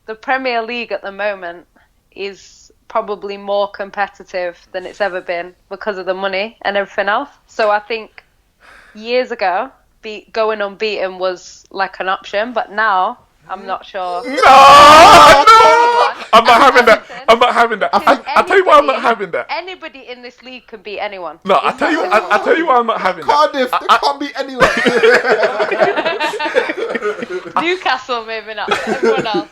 the Premier League at the moment is probably more competitive than it's ever been because of the money and everything else. So I think years ago, going unbeaten was like an option, but now I'm not sure. No! I'm not having that. I'm not having that. I'll tell you why I'm not having that. Anybody in this league can beat anyone. No, I'll tell you why I'm not having Cardiff, they can't beat anyone. Newcastle maybe not, but everyone else.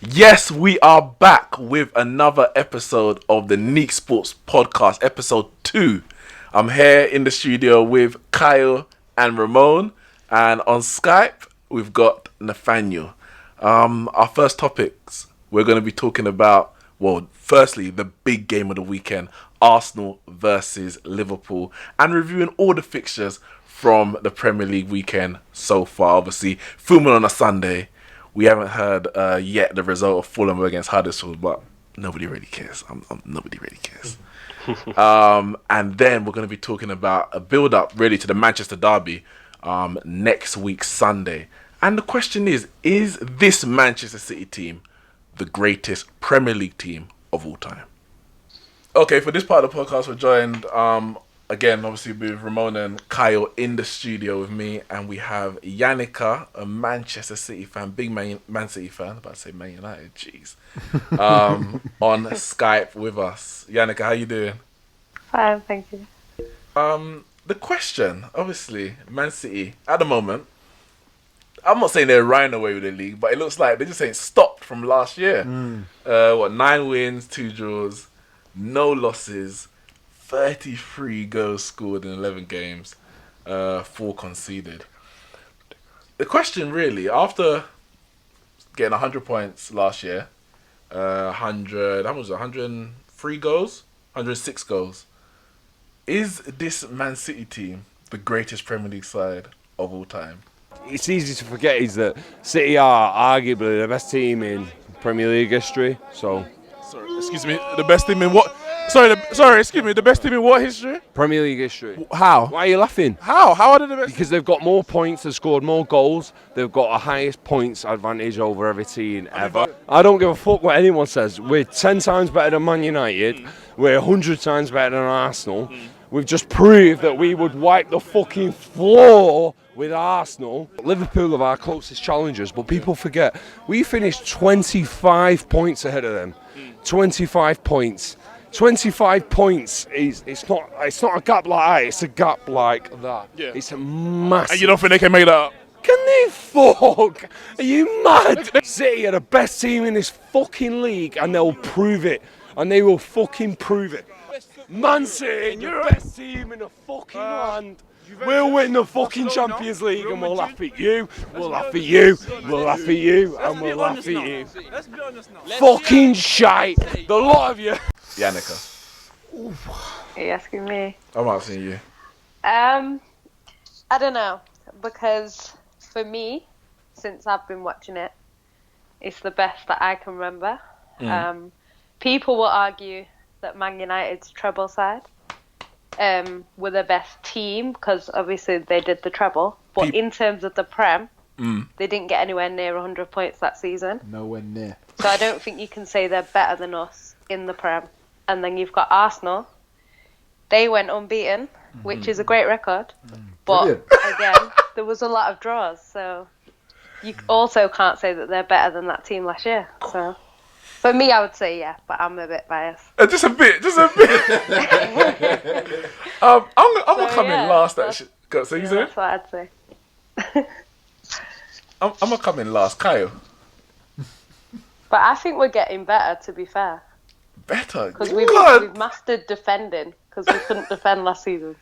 Yes, we are back with another episode of the Neeks Sports Podcast, episode 2. I'm here in the studio with Kyle and Ramone, and on Skype we've got Nathanael. Our first topics, we're going to be talking about, well, firstly, the big game of the weekend, Arsenal versus Liverpool, and reviewing all the fixtures from the Premier League weekend so far. Obviously, filming on a Sunday. We haven't heard yet the result of Fulham against Huddersfield, but nobody really cares. Nobody really cares. And then we're going to be talking about a build-up, really, to the Manchester derby next week, Sunday. And the question is this Manchester City team the greatest Premier League team of all time? Okay, for this part of the podcast, we're joined again, obviously, with Ramone and Kyle in the studio with me, and we have Yannicka, a Manchester City fan, big Man City fan, about to say Man United, jeez, on Skype with us. Yannicka, how you doing? Fine, thank you. The question, obviously, Man City, at the moment, I'm not saying they're running away with the league, but it looks like they just ain't stopped from last year. 9 wins, 2 draws, no losses, 33 goals scored in 11 games, 4 conceded. The question really, after getting 100 points last year, 103 goals, 106 goals, is this Man City team the greatest Premier League side of all time? It's easy to forget is that City are arguably the best team in Premier League history. So, sorry, excuse me, the best team in what? Excuse me, the best team in what history? Premier League history. How? Why are you laughing? How are they the best? Because they've got more points, they've scored more goals, they've got a highest points advantage over every team ever. I don't give a fuck what anyone says. We're 10 times better than Man United. We're 100 times better than Arsenal. We've just proved that we would wipe the fucking floor with Arsenal. Liverpool are our closest challengers, but people forget we finished 25 points ahead of them. 25 points. 25 points is it's not a gap like that, it's a gap like that. Yeah. It's a massive. And you don't think they can make that up? Can they fuck? Are you mad? City are the best team in this fucking league, and they'll prove it. And they will fucking prove it. Man City, the best team in the fucking land. We'll win the fucking Champions League, and we'll laugh at you. We'll laugh at you. We'll laugh at you, and we'll laugh at you. Fucking shite. The lot of you. Yannicka. Are you asking me? I'm asking you. I don't know, because for me, since I've been watching it, it's the best that I can remember. People will argue that Man United's treble side were the best team because obviously they did the treble, but in terms of the Prem, they didn't get anywhere near 100 points that season. Nowhere near. So I don't think you can say they're better than us in the Prem. And then you've got Arsenal. They went unbeaten, which is a great record. But again, there was a lot of draws. So you also can't say that they're better than that team last year. So for me, I would say yeah, but I'm a bit biased. Just a bit. I'm gonna come in last. Actually, so you said? That's what I'd say. I'm gonna come in last, Kyle. But I think we're getting better, to be fair. Better? Because we've mastered defending, because we couldn't defend last season.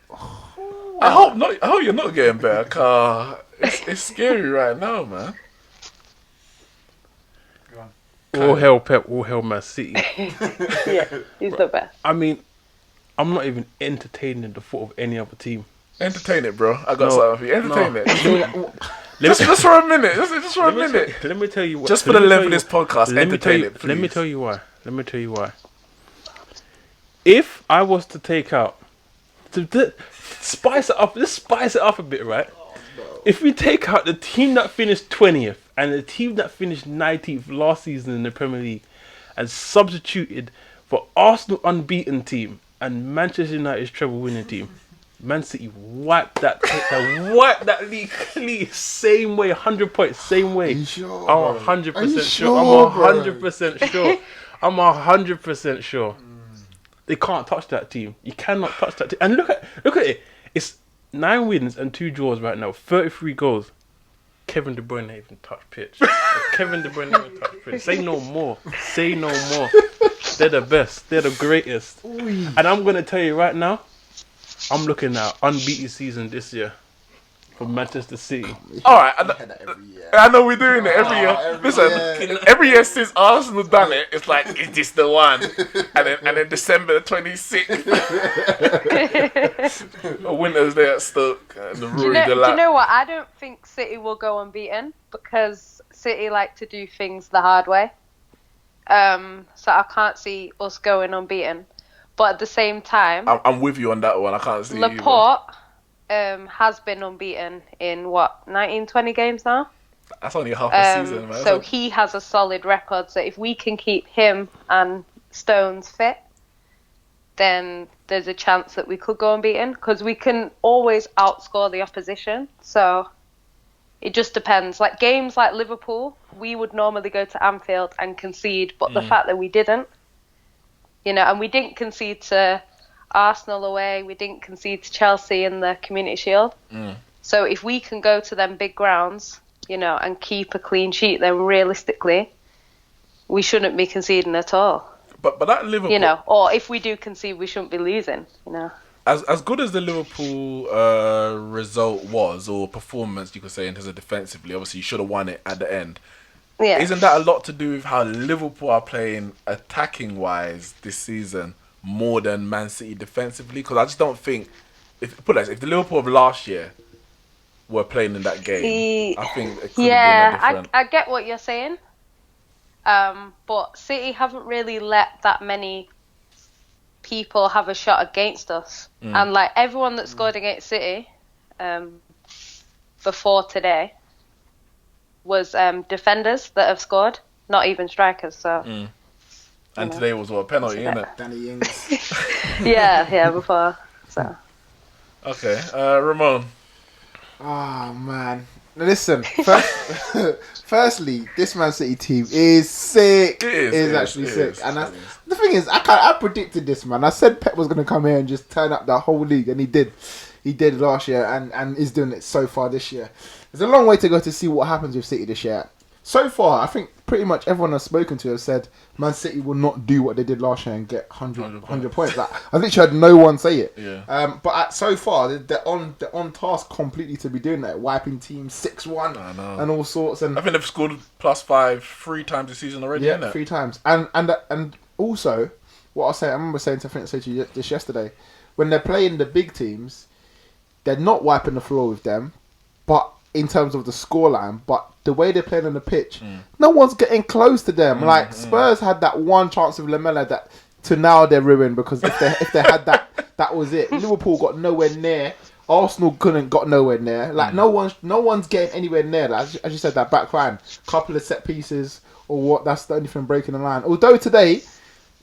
I hope not. I hope you're not getting better, cause it's scary right now, man. All hell Pep, all hell Man City. Yeah, he's the best. I mean, I'm not even entertaining the thought of any other team. Entertain it, bro. I got something for you. Entertain it. Just for a minute. Just for a minute. Let me tell you what. Just for the length of this podcast, entertain it, please. Let me tell you why. If I was to take out spice it up. Let's spice it up a bit, right? If we take out the team that finished 20th and the team that finished 19th last season in the Premier League, and substituted for Arsenal unbeaten team and Manchester United's treble winning team, Man City wiped that league clean, same way, 100 points, same way. Are you sure, I'm 100% sure. I'm 100% sure. I'm 100% sure. They can't touch that team. You cannot touch that team. And look at it. It's 9 wins and 2 draws right now. 33 goals. Kevin De Bruyne even touched pitch. Kevin De Bruyne even touched pitch. Say no more. Say no more. They're the best. They're the greatest. Ooh. And I'm gonna tell you right now, I'm looking at unbeaten season this year for Manchester City. All right, I know we're doing it every year. Listen, every year since Arsenal done it, it's like, is this the one? And then December 26th, winners there at Stoke. The do you know what? I don't think City will go unbeaten because City like to do things the hard way. So I can't see us going unbeaten. But at the same time, I'm with you on that one. I can't see Laporte has been unbeaten in 19-20 games now. That's only half a season, man. So he has a solid record. So if we can keep him and Stones fit, then there's a chance that we could go unbeaten because we can always outscore the opposition. So it just depends. Like games like Liverpool, we would normally go to Anfield and concede, but the fact that we didn't, and we didn't concede to Arsenal away, we didn't concede to Chelsea in the Community Shield. So if we can go to them big grounds, and keep a clean sheet, then realistically, we shouldn't be conceding at all. But that Liverpool, or if we do concede, we shouldn't be losing. As good as the Liverpool result was, or performance, you could say, in terms of defensively, obviously you should have won it at the end. Yeah. Isn't that a lot to do with how Liverpool are playing attacking-wise this season more than Man City defensively? Because I just don't think, if the Liverpool of last year were playing in that game, I think it could have been a different... I get what you're saying. But City haven't really let that many people have a shot against us. And like everyone that scored against City before today was defenders that have scored, not even strikers. So, and today was a penalty, isn't it? Danny Ings. yeah, before. So. Okay, Ramone. Oh man, now listen. Firstly, this Man City team is sick. It is actually sick. And the thing is, I predicted this, man. I said Pep was going to come here and just turn up the whole league, and he did. He did last year, and is doing it so far this year. There's a long way to go to see what happens with City this year. So far, I think pretty much everyone I've spoken to has said Man City will not do what they did last year and get 100 points. Like, I've literally had no one say it. Yeah. But so far, they're on task completely to be doing that, wiping teams 6-1 and all sorts. And I think they've scored +5 3 times this season already. Yeah, 3 times. And also, what I remember saying to you this yesterday, when they're playing the big teams, they're not wiping the floor with them, but in terms of the scoreline, but the way they're playing on the pitch, no one's getting close to them. Spurs had that one chance with Lamela that to now they're ruined because if they had that was it. Liverpool got nowhere near. Arsenal got nowhere near. No one's getting anywhere near. Like, as you said, that back line, couple of set pieces or what. That's the only thing breaking the line. Although today,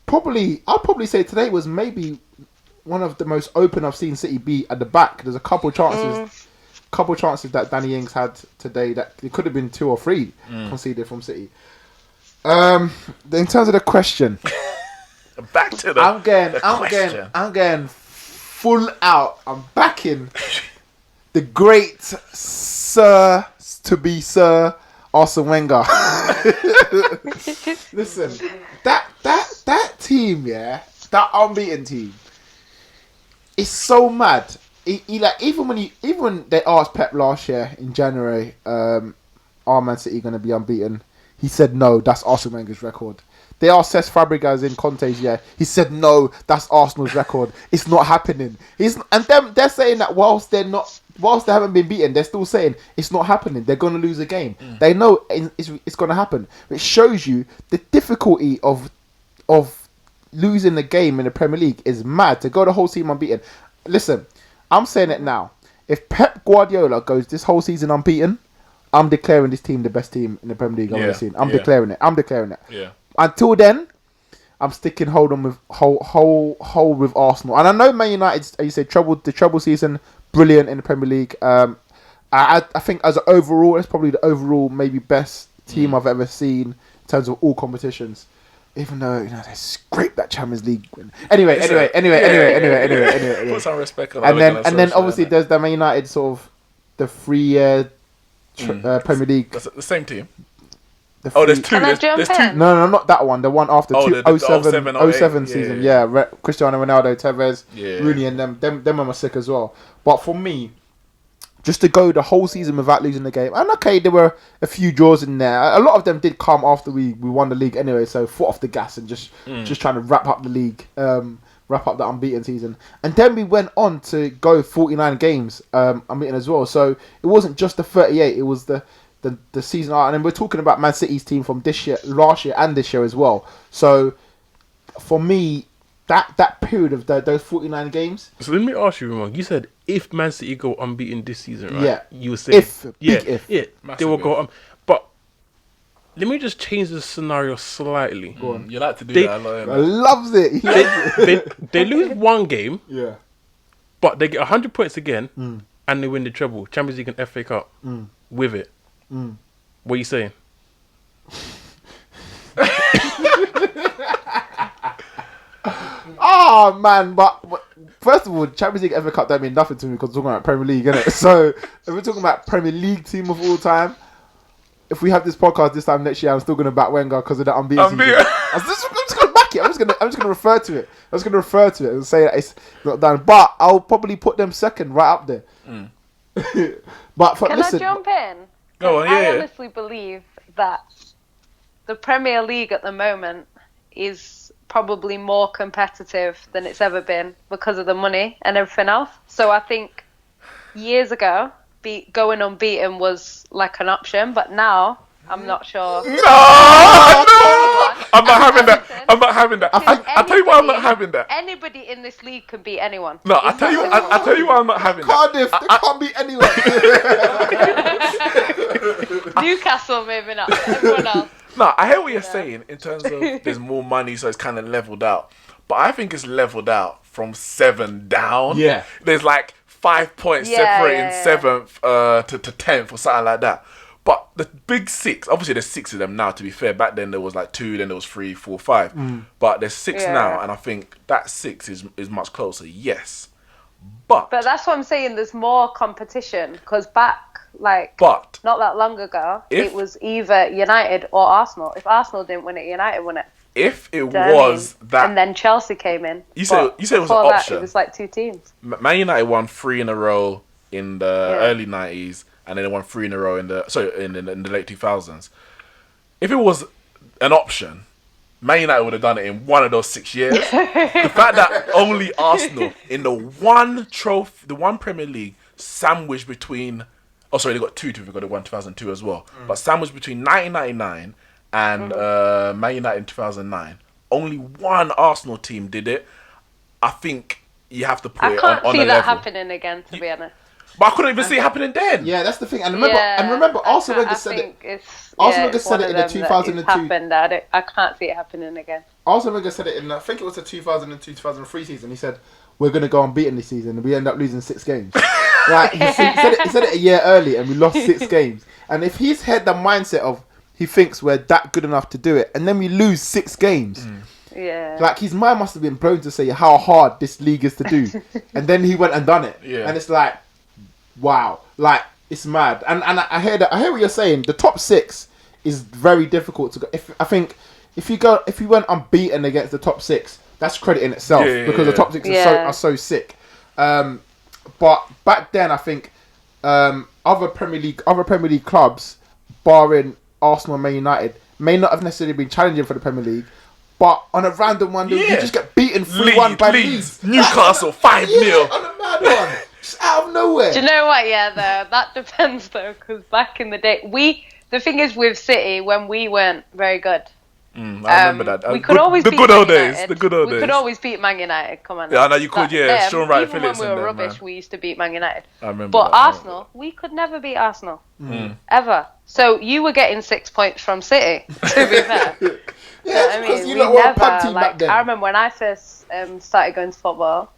I'll probably say today was maybe one of the most open I've seen City be at the back. There's a couple chances that Danny Ings had today that it could have been 2 or 3 conceded from City. In terms of the question, back to the question. I'm going full out. I'm backing the great Sir Arsene Wenger. Listen, that team, that unbeaten team, is so mad. Even when they asked Pep last year in January, are Man City going to be unbeaten? He said no, that's Arsene Wenger's record. They asked Cesc Fabregas in Conte's year. He said no, that's Arsenal's record. It's not happening. They're saying that whilst they haven't been beaten, they're still saying it's not happening. They're going to lose a game. They know it's going to happen. It shows you the difficulty of losing the game in the Premier League is mad. To go the whole team unbeaten. listen, I'm saying it now. If Pep Guardiola goes this whole season unbeaten, I'm declaring this team the best team in the Premier League I've ever seen. I'm declaring it. Yeah. Until then, I'm sticking hold with Arsenal. And I know Man United, as you said, the treble season, brilliant in the Premier League. I think as an overall, it's probably the overall maybe best team I've ever seen in terms of all competitions. Even though they scraped that Champions League win. Anyway. Put some respect on and then obviously there's the Man United sort of the 3-year Premier League. That's the same team. There's two. There's two. No, not that one. The one after 07 season. Yeah. Cristiano Ronaldo, Tevez, Rooney, and them are sick as well. But for me, just to go the whole season without losing the game, and okay, there were a few draws in there. A lot of them did come after we won the league anyway. So foot off the gas and just trying to wrap up the league, wrap up the unbeaten season, and then we went on to go 49 games unbeaten as well. So it wasn't just the 38; it was the season out, and then we're talking about Man City's team from this year, last year, and this year as well. So for me, that period of those 49 games. So let me ask you, Ramone. You said if Man City go unbeaten this season, right? Yeah. You were saying if they will go. But let me just change the scenario slightly. Go on. You like to do that a lot. I loves it. They lose one game. Yeah. But they get 100 points again, and they win the treble, Champions League and FA Cup with it. What are you saying? Oh man, but first of all, Champions League, FA Cup don't mean nothing to me because we're talking about Premier League, innit? So if we're talking about Premier League team of all time, if we have this podcast this time next year, I'm still going to back Wenger because of the unbeaten season. I'm just going to back it. I'm just going to refer to it. I'm just going to refer to it and say that it's not done. But I'll probably put them second, right up there. But Can I jump in? Go on, I honestly believe that the Premier League at the moment is probably more competitive than it's ever been because of the money and everything else. So I think years ago, going unbeaten was like an option, but now I'm not sure. No! I'm not having that. I'll tell you why I'm not having that. Anybody in this league can beat anyone. No, I'll tell you why I'm not having Cardiff, that. they can't beat anyone. Newcastle maybe not, but everyone else. No, I hear what you're saying in terms of there's more money, so it's kind of leveled out. But I think it's leveled out from 7 down. Yeah. There's like 5 points separating 7th to 10th or something like that. But the big 6, obviously there's 6 of them now, to be fair. Back then there was like 2, then there was 3, 4, 5. But there's 6 now, and I think that 6 is much closer, yes. But that's what I'm saying, there's more competition, because back, not that long ago, it was either United or Arsenal. If Arsenal didn't win it, United won it. If it was that... And then Chelsea came in. You said it was an option. It was like 2 teams. Man United won 3 in a row in the early 90s, and then they won 3 in a row in the late 2000s. If it was an option, Man United would have done it in one of those 6 years. The fact that only Arsenal in the one Premier League sandwiched between... Oh, sorry, they got 2 they got the one 2002 as well. But sandwiched between 1999 and Man United in 2009. Only one Arsenal team did it. I think you have to put it on a level. I can't see that happening again, to be honest. But I couldn't even see it happening then. Yeah, that's the thing. And remember, Arsene Wenger said it. Arsene Wenger said it in the 2002. I can't see it happening again. Arsene Wenger said it in, I think it was the 2002-2003 season. He said, we're going to go unbeaten this season, and we end up losing 6 games. Like, he said it a year early, and we lost 6 games. And if he's had the mindset of, he thinks we're that good enough to do it, and then we lose 6 games. Yeah. Like, his mind must have been blown to say how hard this league is to do. And then he went and done it. Yeah. And it's like, wow. Like, it's mad. And I hear what you're saying. The top 6 is very difficult to go. If you went unbeaten against the top 6, that's credit in itself. Because the top 6 are so sick. But back then, I think other Premier League clubs, barring Arsenal and Man United, may not have necessarily been challenging for the Premier League, but on a random one, you just get beaten 3-1 by Leeds. Newcastle 5-0 on a mad one, just out of nowhere. Do you know what? Yeah, though that depends though, because back in the day, the thing is with City, when we weren't very good, I remember that. We could always beat good old Man days. United. The good old days. We could always beat Man United. Come on. Yeah, I know you could. Yeah, Sean Wright Phillips. Even when we were and them, rubbish, man. we used to beat Man United. I remember. But that. Arsenal, we could never beat Arsenal ever. So you were getting 6 points from City. To be fair. Yeah, I mean, you we lot were a pub never, team back then. I remember when I first started going to football,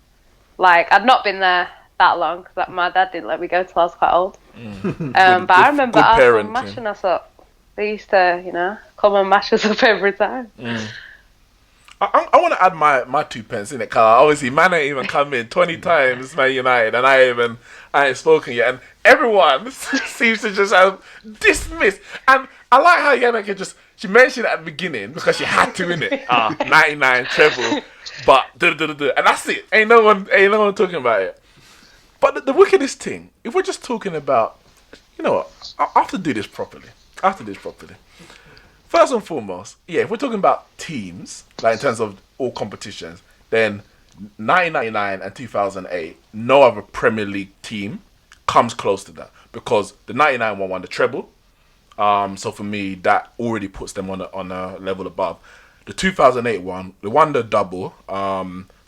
like, I'd not been there that long, because my dad didn't let me go till I was quite old. But I remember Arsenal mashing us up. They used to, come and mash us up every time. I want to add my 2 pence in it, Carl. Obviously, man ain't even come in 20 times, Man United, and I ain't spoken yet. And everyone seems to just have dismissed. And I like how Yannicka she mentioned it at the beginning because she had to, innit? 99 treble, but and that's it. Ain't no one talking about it. But the wickedest thing, if we're just talking about, you know what? I have to do this properly. First and foremost, if we're talking about teams, like in terms of all competitions, then 1999 and 2008, no other Premier League team comes close to that, because the 99 one won the treble. So for me, that already puts them on a level above. The 2008 one, they won the double. For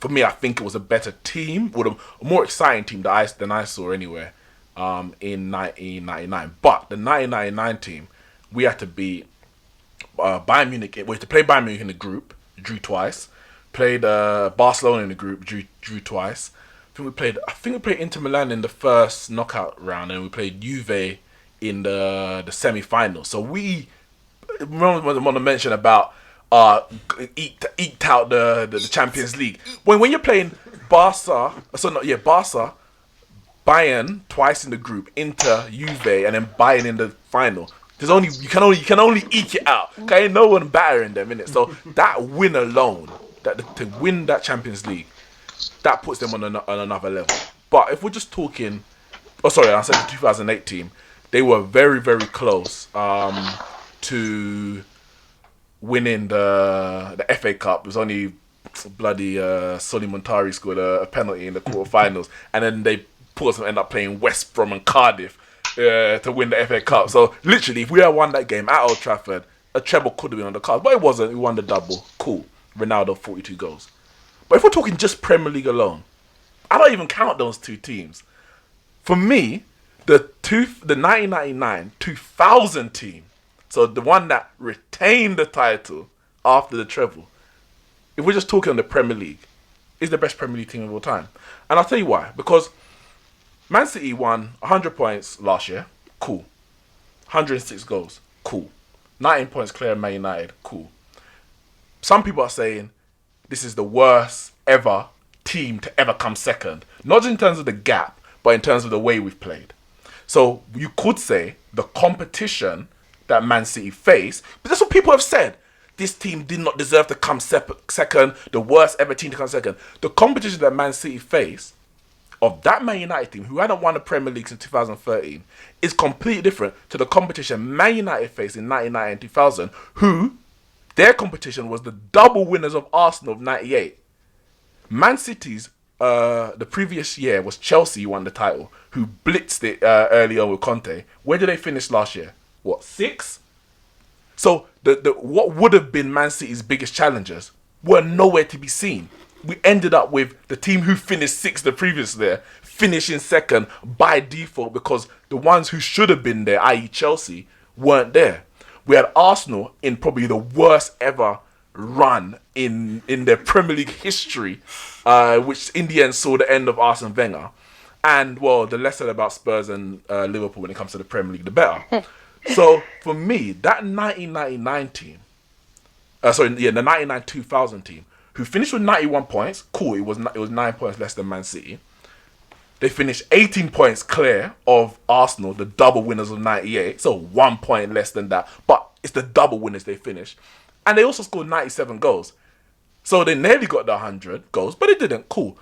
me, I think it was a better team, or a more exciting team than I saw anywhere in 1999. But the 1999 team, we had to beat Bayern Munich. We had to play Bayern Munich in the group, drew twice. Played Barcelona in the group, drew twice. I think we played Inter Milan in the first knockout round, and we played Juve in the semi-final. So we want to mention about eked out the Champions League. When you're playing Barca, Bayern twice in the group, Inter, Juve, and then Bayern in the final. You can only eke it out. Okay, no one battering them, innit? So that win alone, to win that Champions League, that puts them on another level. But if we're just talking, I said the 2008 team, they were very, very close to winning the FA Cup. It was only bloody Sonny Montari scored a penalty in the quarterfinals, and then they end up playing West Brom and Cardiff to win the FA Cup. So literally, if we had won that game at Old Trafford, a treble could have been on the cards, but it wasn't. We won the double. Cool. Ronaldo 42 goals. But if we're talking just Premier League alone, I don't even count those two teams. For me, the 1999-2000 team, so the one that retained the title after the treble, if we're just talking on the Premier League, is the best Premier League team of all time. And I'll tell you why. Because Man City won 100 points last year. Cool. 106 goals. Cool. 19 points clear of Man United. Cool. Some people are saying this is the worst ever team to ever come second. Not in terms of the gap, but in terms of the way we've played. So you could say the competition that Man City faced, but that's what people have said. This team did not deserve to come second, the worst ever team to come second. The competition that Man City faced of that Man United team, who hadn't won the Premier League since 2013, is completely different to the competition Man United faced in 1999 and 2000, who, their competition was the double winners of Arsenal of 98. Man City's, the previous year was Chelsea who won the title, who blitzed it early on with Conte. Where did they finish last year? What, 6th? So what would have been Man City's biggest challengers were nowhere to be seen. We ended up with the team who finished 6th the previous year finishing second by default because the ones who should have been there, i.e. Chelsea, weren't there. We had Arsenal in probably the worst ever run in their Premier League history, which in the end saw the end of Arsene Wenger. And, well, the less said about Spurs and Liverpool when it comes to the Premier League, the better. So, for me, that 1999 team, the 1999-2000 team, who finished with 91 points, cool, it was 9 points less than Man City. They finished 18 points clear of Arsenal, the double winners of 98, so 1 point less than that. But it's the double winners they finished. And they also scored 97 goals. So they nearly got the 100 goals, but it didn't. Cool.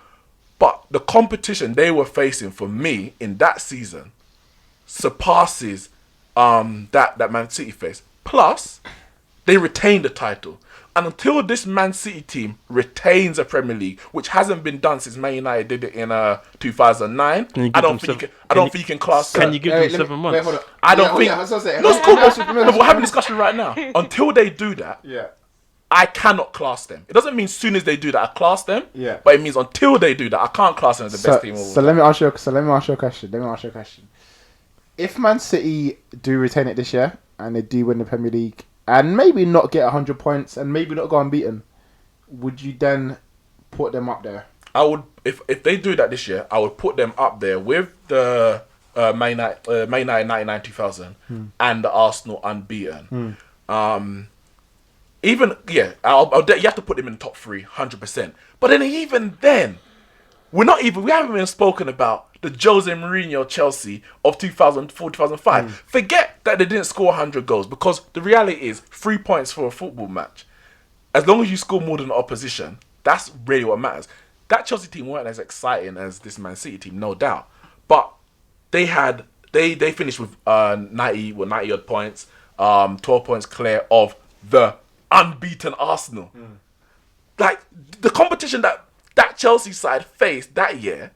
But the competition they were facing for me in that season surpasses that Man City faced. Plus, they retained the title. And until this Man City team retains a Premier League, which hasn't been done since Man United did it in 2009, I don't think you can class that. Can you give them 7 months? Wait, I don't think. No, it's cool. We're having a discussion right now. Until they do that, I cannot class them. It doesn't mean as soon as they do that, I class them. Yeah. But it means until they do that, I can't class them as the best team of all So time. let me ask you a question. If Man City do retain it this year and they do win the Premier League and maybe not get 100 points and maybe not go unbeaten, would you then put them up there? I would, if they do that this year, I would put them up there with the Man United 99-2000 and the Arsenal unbeaten. Even you have to put them in the top 3, 100%. But then even then, we haven't even spoken about the Jose Mourinho Chelsea of 2004-2005. Forget that they didn't score 100 goals, because the reality is 3 points for a football match. As long as you score more than the opposition, that's really what matters. That Chelsea team weren't as exciting as this Man City team, no doubt. But they finished with 90 odd points, 12 points clear of the unbeaten Arsenal. Like, the competition that Chelsea side faced that year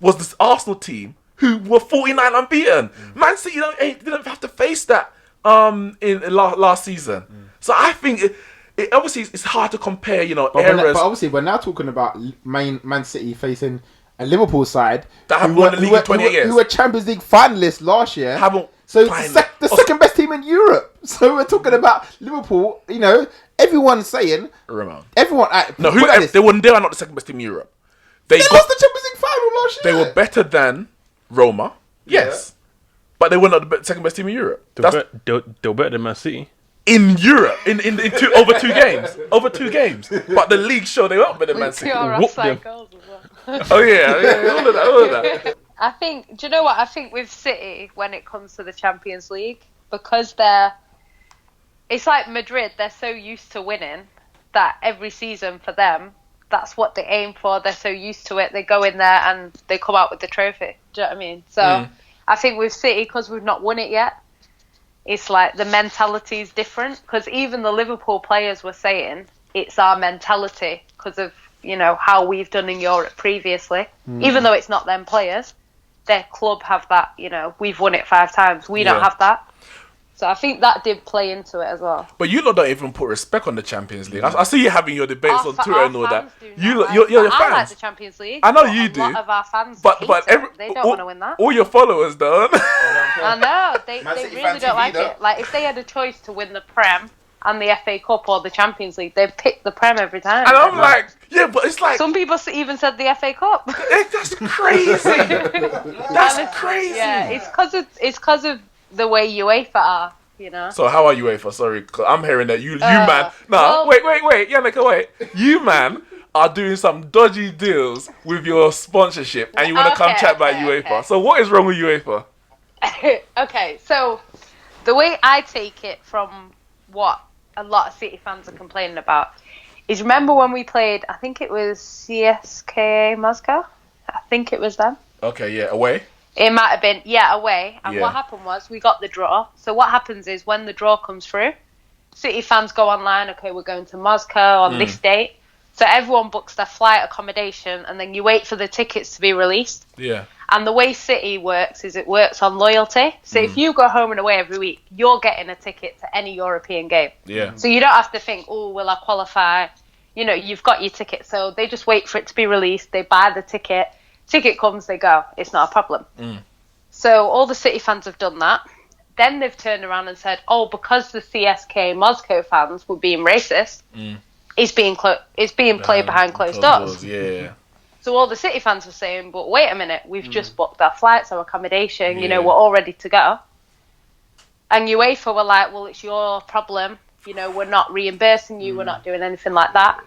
was this Arsenal team who were 49 unbeaten. Man City didn't have to face that in last season. So I think it obviously it's hard to compare, eras. But obviously we're now talking about Man City facing a Liverpool side that have won the league in 28 years. Who were Champions League finalists last year. The second best team in Europe. So we're talking about Liverpool. Everyone's saying Ramone. Everyone. No, they are not the second best team in Europe. They lost the Champions League final last year. They were better than Roma. Yes, but they were not the second best team in Europe. They were better than Man City. In Europe, in over 2 games. Over 2 games. But the league showed they weren't better than Man City. Offside goals as well. Oh yeah, all of that. I think, do you know what? I think with City, when it comes to the Champions League, because it's like Madrid, they're so used to winning that every season for them, that's what they aim for. They're so used to it. They go in there and they come out with the trophy. Do you know what I mean? So I think with City, because we've not won it yet, it's like the mentality is different. Because even the Liverpool players were saying it's our mentality because of, how we've done in Europe previously. Even though it's not them players, their club have that, we've won it 5 times. We don't have that. So I think that did play into it as well. But you lot don't even put respect on the Champions League. I see you having your debates on Twitter and all that. You're fans. I like the Champions League. I know you do. A lot of our fans they don't want to win that. All your followers don't. I know. They really don't like it. Like, if they had a choice to win the Prem and the FA Cup or the Champions League, they'd pick the Prem every time. And I'm like, but it's like... Some people even said the FA Cup. That's crazy. That's crazy. Yeah, it's because of the way UEFA are, So how are UEFA? Sorry, cause I'm hearing that you man. Wait, Yannicka, wait. You man are doing some dodgy deals with your sponsorship, and you want to come chat about UEFA. Okay. So what is wrong with UEFA? Okay, so the way I take it from what a lot of City fans are complaining about is, remember when we played? I think it was CSKA Moscow. I think it was them. Okay, yeah, away. It might have been, away. And what happened was we got the draw. So what happens is when the draw comes through, City fans go online, okay, we're going to Moscow on this date. So everyone books their flight, accommodation, and then you wait for the tickets to be released. Yeah. And the way City works is it works on loyalty. So if you go home and away every week, you're getting a ticket to any European game. Yeah. So you don't have to think, will I qualify? You've got your ticket. So they just wait for it to be released. They buy the ticket. Ticket comes, they go. It's not a problem. So all the City fans have done that. Then they've turned around and said, because the CSKA Moscow fans were being racist, it's being played behind closed doors. Yeah. So all the City fans were saying, but wait a minute, we've just booked our flights, our accommodation, we're all ready to go. And UEFA were like, well, it's your problem. We're not reimbursing you. We're not doing anything like that.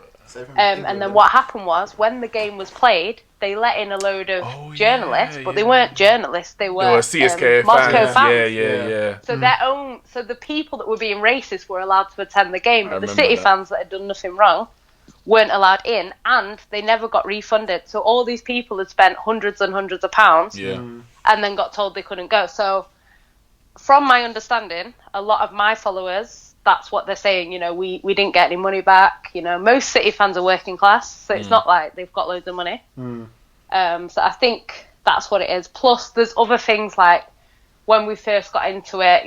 And then what happened was, when the game was played, they let in a load of journalists, but they weren't journalists. They were CSKA Moscow fans. Yeah. So so the people that were being racist were allowed to attend the game, but the City fans that had done nothing wrong weren't allowed in, and they never got refunded. So all these people had spent hundreds and hundreds of pounds, and then got told they couldn't go. So from my understanding, a lot of my followers, that's what they're saying, we didn't get any money back. Most City fans are working class, so it's not like they've got loads of money. So I think that's what it is. Plus, there's other things like when we first got into it,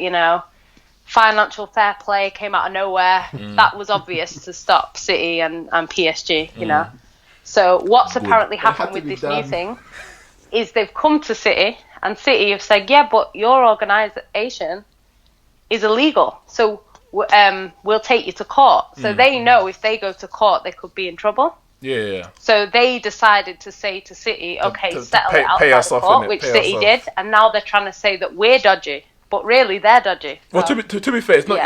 financial fair play came out of nowhere. That was obvious to stop City and PSG, you know. So what's apparently happened with this new thing is they've come to City, and City have said, yeah, but your organisation is illegal, so we'll take you to court. So they know if they go to court, they could be in trouble. Yeah. So they decided to say to City, okay, settle it outside the court, which City did, and now they're trying to say that we're dodgy, but really they're dodgy. Well, to be fair, it's not.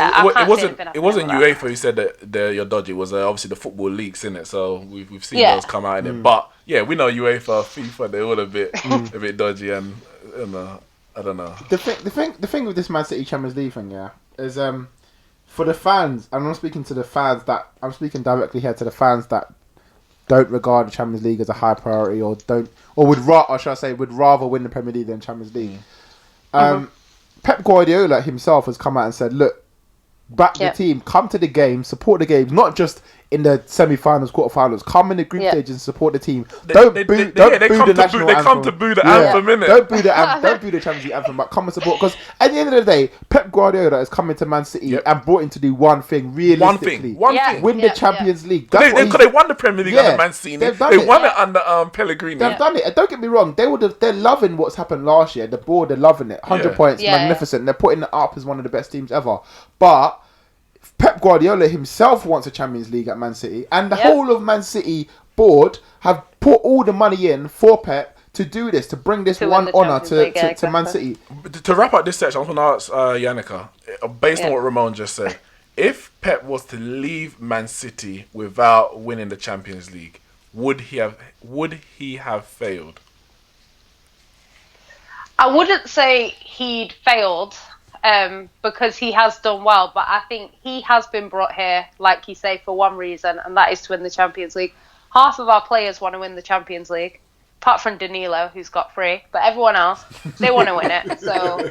It wasn't UEFA who said that you're dodgy. It was obviously the football leagues, innit? So we've seen those come out in it. But yeah, we know UEFA, FIFA, they're all a bit dodgy, and I don't know. The thing with this Man City Champions League thing, is for the fans, and I'm speaking directly here to the fans that don't regard the Champions League as a high priority, or would rather win the Premier League than Champions League. Pep Guardiola himself has come out and said, look, back the team, come to the game, support the games, not just in the semi-finals, quarter-finals. Come in the group stage and support the team. Don't boo the national anthem. They come to boo the anthem, innit? Don't boo the Champions League anthem, but come and support. Because at the end of the day, Pep Guardiola is coming to Man City and brought in to do one thing, realistically. One thing. Win the Champions League. Because they won the Premier League under Mancini. They won it under Pellegrini. They've done it. And don't get me wrong, they're loving what's happened last year. The board, they're loving it. 100 points, magnificent. They're putting it up as one of the best teams ever. But Pep Guardiola himself wants a Champions League at Man City, and the whole of Man City board have put all the money in for Pep to do this, to bring this one honour to Man City. To wrap up this section, I want to ask Yannicka, based on what Ramone just said, if Pep was to leave Man City without winning the Champions League, would he have failed? I wouldn't say he'd failed. Because he has done well, but I think he has been brought here, like you say, for one reason, and that is to win the Champions League. Half of our players want to win the Champions League, apart from Danilo, who's got 3, but everyone else, they want to win it. So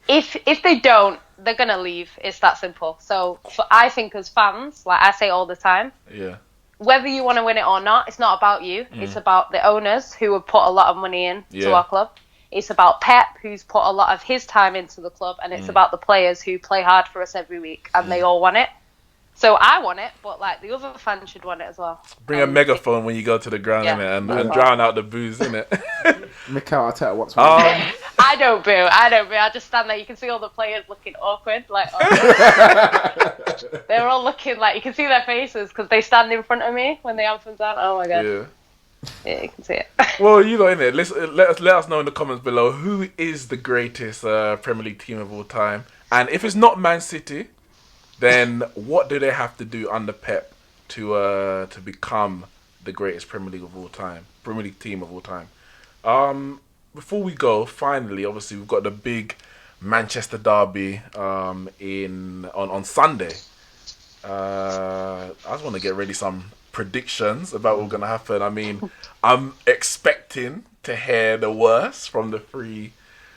if they don't, they're going to leave. It's that simple. So I think as fans, like I say all the time, whether you want to win it or not, it's not about you. It's about the owners who have put a lot of money in to our club. It's about Pep, who's put a lot of his time into the club, and it's about the players who play hard for us every week, and they all want it. So I want it, but like the other fans should want it as well. Bring a megaphone when you go to the ground, innit, and drown out the boos, innit? Mikel Arteta wants one. I don't boo. I just stand there. You can see all the players looking awkward, like they're all looking like you can see their faces because they stand in front of me when the anthem's on. Oh my god. Yeah, you can see it. Well, you know, innit? Let us know in the comments below who is the greatest Premier League team of all time, and if it's not Man City, then what do they have to do under Pep to become the greatest Premier League team of all time? Before we go, finally, obviously we've got the big Manchester derby on Sunday. I just want to get ready some predictions about what's gonna happen. I mean, I'm expecting to hear the worst from the three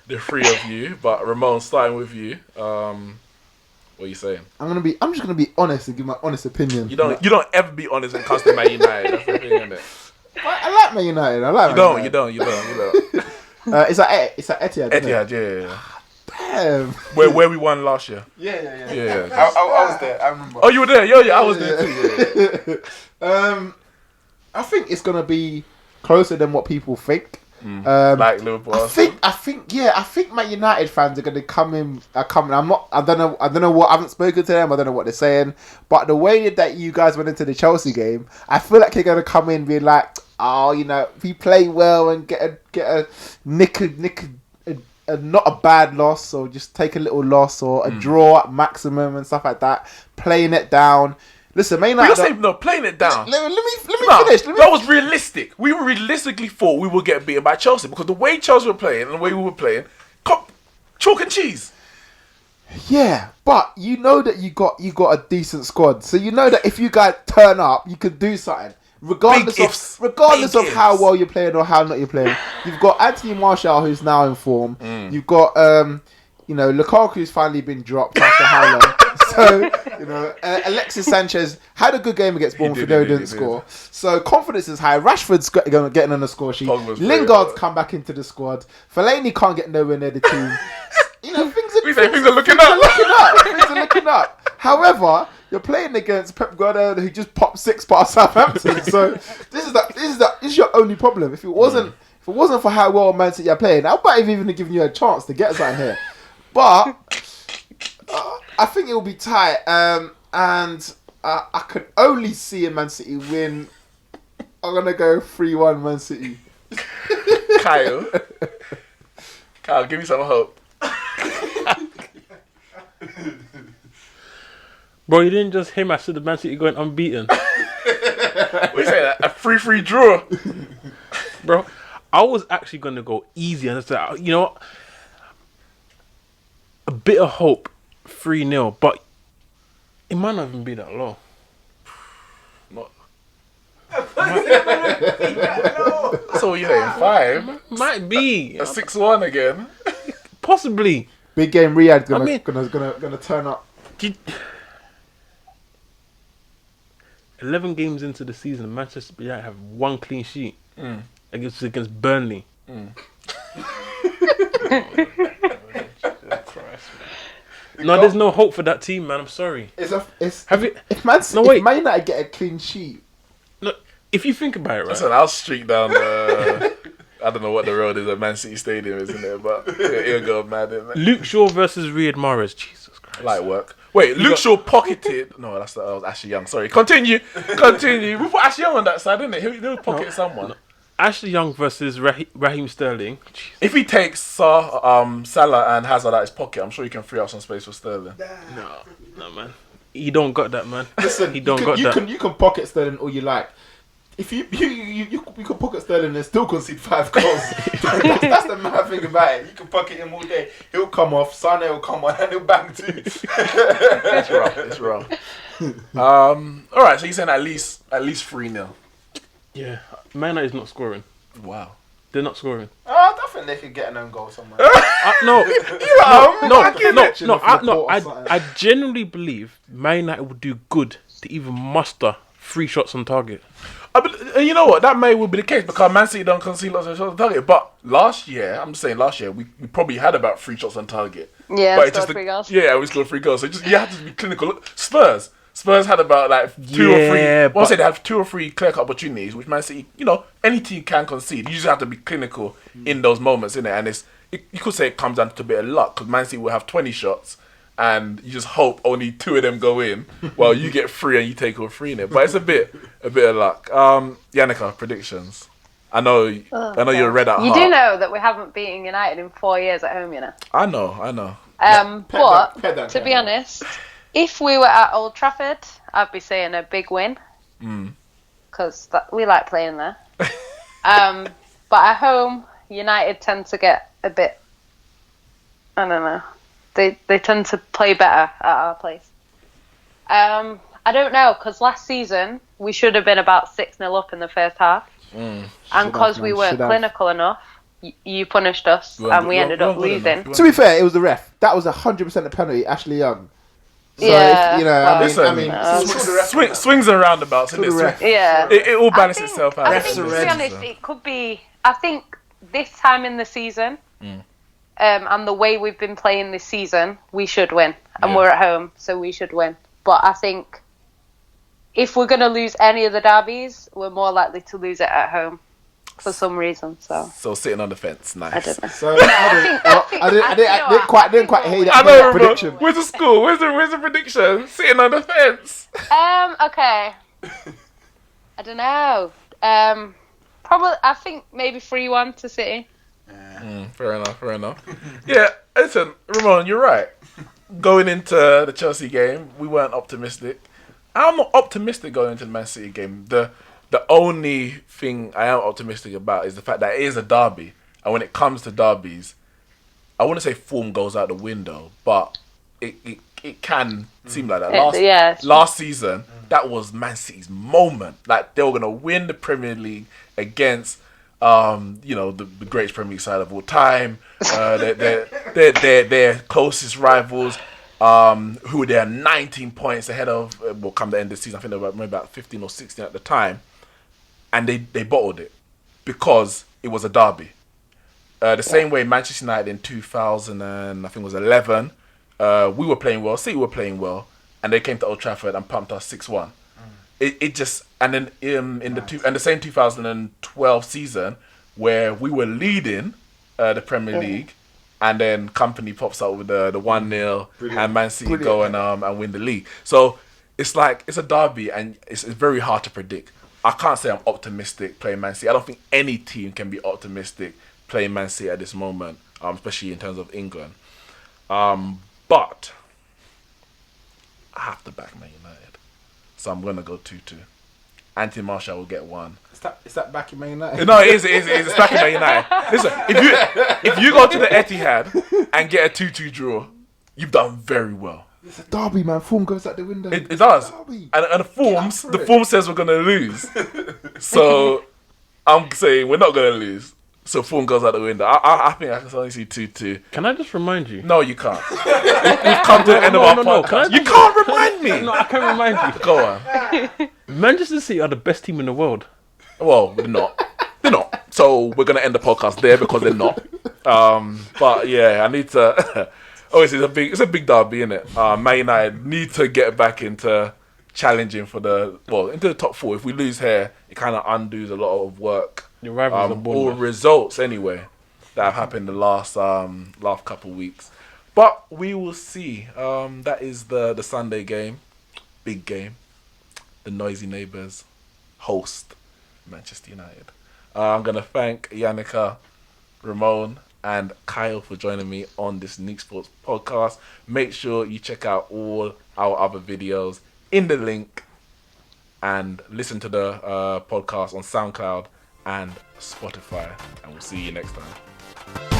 of you, but Ramone, starting with you, what are you saying? I'm just gonna be honest and give my honest opinion. You don't ever be honest when it comes to Man United. That's the thing, isn't it? I like Man United. You don't. It's at Etihad. Etihad, yeah. Damn. Where we won last year. Yeah. I was there. I remember. Oh, you were there? Yeah, I was there too. Yeah. I think it's gonna be closer than what people think. Like Liverpool. I think Man United fans are gonna come in. I don't know what. I haven't spoken to them. I don't know what they're saying. But the way that you guys went into the Chelsea game, I feel like you're gonna come in being like, oh, you know, if you play well and get a not a bad loss, or just take a little loss, or a draw at maximum and stuff like that, playing it down. Listen, Man United. You're saying no, playing it down. Let me finish. That was realistic. We realistically thought we would get beaten by Chelsea because the way Chelsea were playing and the way we were playing, chalk and cheese. Yeah, but you know that you got a decent squad, so you know that if you guys turn up, you can do something. Regardless of how well you're playing or how not you're playing, you've got Anthony Martial, who's now in form. You've got Lukaku's finally been dropped after how long? So Alexis Sanchez had a good game against Bournemouth, though didn't score. So confidence is high. Rashford's getting on the score sheet. Lingard's come back into the squad. Fellaini can't get nowhere near the team. Things are We say things are looking Things up. are looking up. Things are looking up. However, you're playing against Pep Guardiola, who just popped 6 past Southampton. So this is your only problem. If it wasn't for how well Man City are playing, I might have even given you a chance to get something here. But I think it will be tight, and I could only see a Man City win. I'm gonna go 3-1 Man City. Kyle, give me some hope. Bro, you didn't just him after the Man City going unbeaten. What you say that? A 3-3 draw. Bro, I was actually going to go easy and say, you know what? A bit of hope, 3-0, but it might not even be that low. Not. So you saying 5? Might be. A 6-1 again. Possibly. Big game Riyadh gonna turn up. 11 games into the season, Manchester United have 1 clean sheet against Burnley. No, there's no hope for that team, man. I'm sorry. If Man United get a clean sheet, Look, if you think about it, right? Listen, I'll streak down the... I don't know what the road is at Man City Stadium, isn't it? But it'll go mad, isn't it? Luke Shaw versus Riyad Mahrez. Jesus Christ. Light work. Wait, Luke Shaw pocketed... No, that was Ashley Young. Sorry. Continue. We put Ashley Young on that side, didn't it? He'll pocket someone. Ashley Young versus Raheem Sterling. Jesus. If he takes Salah and Hazard out his pocket, I'm sure he can free up some space for Sterling. No, man. He don't got that, man. listen, he don't got that. You can pocket Sterling all you like. If you can pocket Sterling and still concede 5 goals. That's the mad thing about it. You can pocket him all day. He'll come off. Sane will come on and he'll bang too. It's rough. All right. So you're saying at least 3-0. Yeah, Man United is not scoring. Wow. They're not scoring. I don't think they could get an own goal somewhere. I genuinely believe Man United would do good to even muster 3 shots on target. You know what? That may well be the case because Man City don't concede lots of shots on target. But last year, we probably had about 3 shots on target. Yeah, but we scored 3 goals. Yeah, we scored 3 goals. So you have to be clinical. Look, Spurs had about like 2 or 3. Well, I say they have 2 or 3 clear-cut opportunities, which Man City, any team can concede. You just have to be clinical in those moments, innit? And you could say it comes down to a bit of luck because Man City will have 20 shots. And you just hope only 2 of them go in, while you get 3 and you take all 3 in it. But it's a bit of luck. Yannicka, predictions. I know you're red at heart. You do know that we haven't beaten United in 4 years at home, I know. But to be honest, if we were at Old Trafford, I'd be saying a big win because we like playing there. But at home, United tend to get a bit. I don't know. They tend to play better at our place. I don't know, because last season we should have been about 6-0 up in the first half. And because we weren't clinical enough, you punished us and we ended up losing. To be fair, it was the ref. That was 100% a penalty, Ashley Young. So swings and roundabouts, isn't it? Yeah. It all balances itself out. I think, to be honest, it could be... I think this time in the season... and the way we've been playing this season, we should win. And we're at home, so we should win. But I think if we're going to lose any of the derbies, we're more likely to lose it at home for some reason. So sitting on the fence, nice. I don't know. So I didn't quite hear that. I know, prediction. Where's the score? Where's the prediction? Sitting on the fence. Okay. I don't know. Probably, I think maybe 3-1 to City. Fair enough. Yeah, listen, Ramone, you're right. Going into the Chelsea game, we weren't optimistic. I'm not optimistic going into the Man City game. The only thing I am optimistic about is the fact that it is a derby. And when it comes to derbies, I wouldn't say form goes out the window, but it can seem like that. Last season, that was Man City's moment. Like, they were going to win the Premier League against... the greatest Premier League side of all time, their closest rivals, who they are 19 points ahead of, will come the end of the season. I think they were maybe about 15 or 16 at the time, and they bottled it because it was a derby. The same way Manchester United in 2011 we were playing well, City were playing well, and they came to Old Trafford and pumped us 6-1. It just, and then in the same 2012 season where we were leading the Premier League, and then Company pops up with the 1-0 and Man City go and win the league. So it's like, it's a derby and it's very hard to predict. I can't say I'm optimistic playing Man City. I don't think any team can be optimistic playing Man City at this moment, especially in terms of England. But I have to back Man United. So I'm going to go 2-2. Anthony Martial will get 1. Is that back in Man United? No, it is. It's back in Man United. Listen, if you go to the Etihad and get a 2-2 draw, you've done very well. It's a derby, man. Form goes out the window. It does. And the form says we're going to lose. So I'm saying we're not going to lose. So form goes out the window. I think I can only see 2-2. Can I just remind you? No, you can't. We've come to the end of our podcast. You can't remind me. No, I can remind you. Go on. Manchester City are the best team in the world. Well, they're not. They're not. So we're going to end the podcast there because they're not. But yeah, I need to... Obviously, it's a big derby, isn't it? Man United need to get back into challenging for into the top 4. If we lose here, it kind of undoes a lot of work. Your rivals are or results anyway that have happened the last couple of weeks. But we will see. That is the Sunday game, big game. The noisy neighbours host Manchester United. I'm gonna thank Yannicka, Ramone, and Kyle for joining me on this Neeks Sports podcast. Make sure you check out all our other videos in the link and listen to the podcast on SoundCloud and Spotify. And we'll see you next time.